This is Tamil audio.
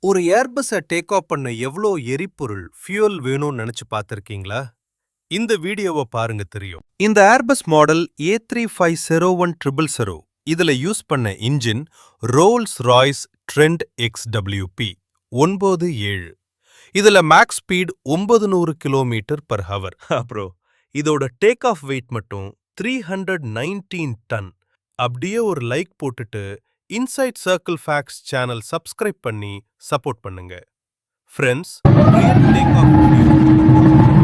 ஒரு ஏர்பஸை டேக் ஆஃப் பண்ண எவ்வளோ எரிபொருள் ஃபியூல் வேணும்னு நினைச்சு பார்த்திருக்கீங்களா? இந்த வீடியோவை பாருங்க தெரியும். இந்த ஏர்பஸ் மாடல் A3501000 இதுல யூஸ் பண்ண engine Rolls Royce Trent XWP 97. இதுல max speed 900 kilometre per hour. அப்புறம் இதோட டேக் ஆஃப் வெயிட் மட்டும் 319 டன். அப்படியே ஒரு லைக் போட்டுட்டு inside circle facts channel subscribe பண்ணி சப்போர்ட் பண்ணுங்க. Friends, real take off video